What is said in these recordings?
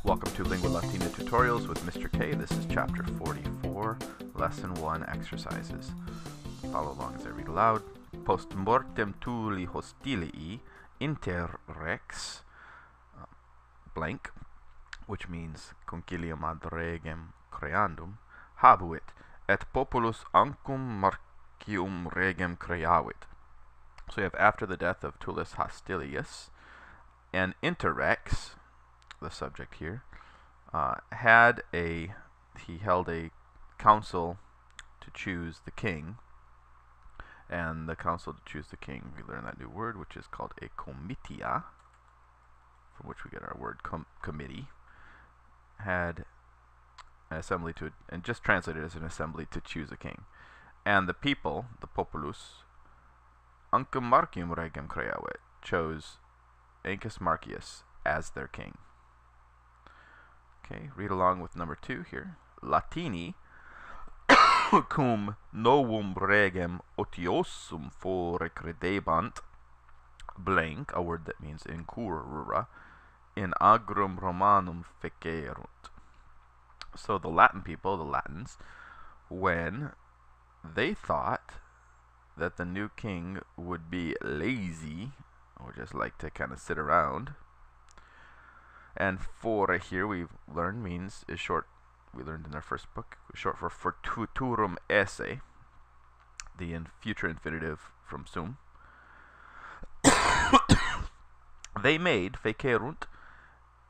Welcome to Lingua Latina Tutorials with Mr. K. This is Chapter 44, Lesson 1, Exercises. Follow along as I read aloud. Post mortem tuli hostilii inter rex blank, which means concilium ad regem creandum, habuit, et populus ancum marcium regem creavit. So we have after the death of Tullus Hostilius, and inter rex, the subject here, he held a council to choose the king, and the council to choose the king, we learn that new word, which is called a comitia, from which we get our word committee, had an assembly to, and just translated as an assembly to choose a king. And the people, the populus, ancum marcium regem creavit, chose Ancus Marcius as their king. Okay, read along with number 2 here. Latini cum novum regem otiosum fore credebant blank, a word that means incurrura, in agrum Romanum fecerunt. So the Latin people, the Latins, when they thought that the new king would be lazy, or just like to kind of sit around, and fore here we've learned is short, we learned in our first book, short for fortuiturum esse, the future infinitive from sum. They made fecerunt,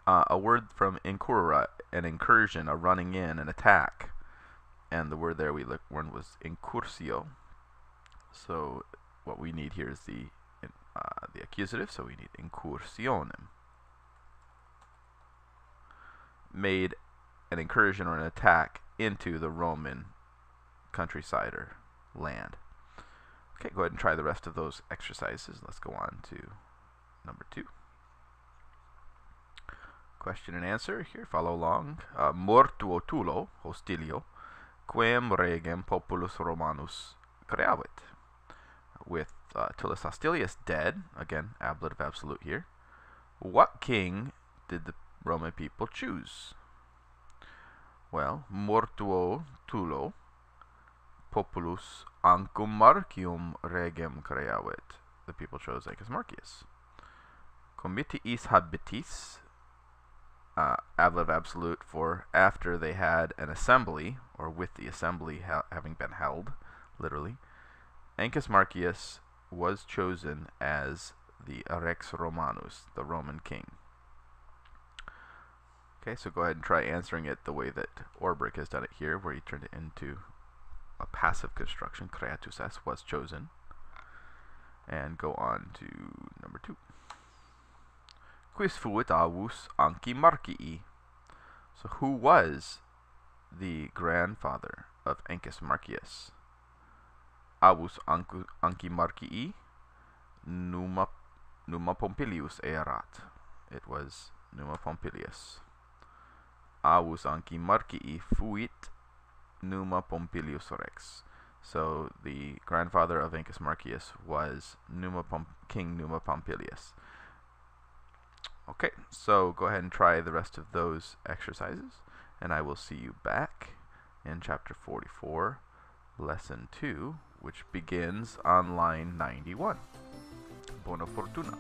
a word from incurrura, an incursion, a running in, an attack, and the word there we learned was incursio. So what we need here is the accusative, so we need incursionem. Made an incursion or an attack into the Roman countryside or land. Okay, go ahead and try the rest of those exercises. Let's go on to number 2. Question and answer here, follow along. Mortuo Tullo hostilio, quem regem populus Romanus creavit. With Tullus Hostilius dead, again, ablative absolute here, what king did the Roman people choose? Well, mortuo Tullo, populus ancum Marcium regem creavit. The people chose Ancus Marcius. Comitiis habitis, ablative absolute for after they had an assembly, or with the assembly having been held, literally. Ancus Marcius was chosen as the Rex Romanus, the Roman king. Okay, so go ahead and try answering it the way that Orbrick has done it here, where he turned it into a passive construction. Creatus es was chosen. And go on to number 2. Quis fuit avus anci Marcii? So who was the grandfather of Ancus Marcius? Avus anci Marcii Numa Pompilius erat. It was Numa Pompilius. Avus anci Marcii fuit Numa Pompilius rex. So the grandfather of Ancus Marcius was King Numa Pompilius. Okay, so go ahead and try the rest of those exercises, and I will see you back in Chapter 44, Lesson 2, which begins on line 91. Buona fortuna.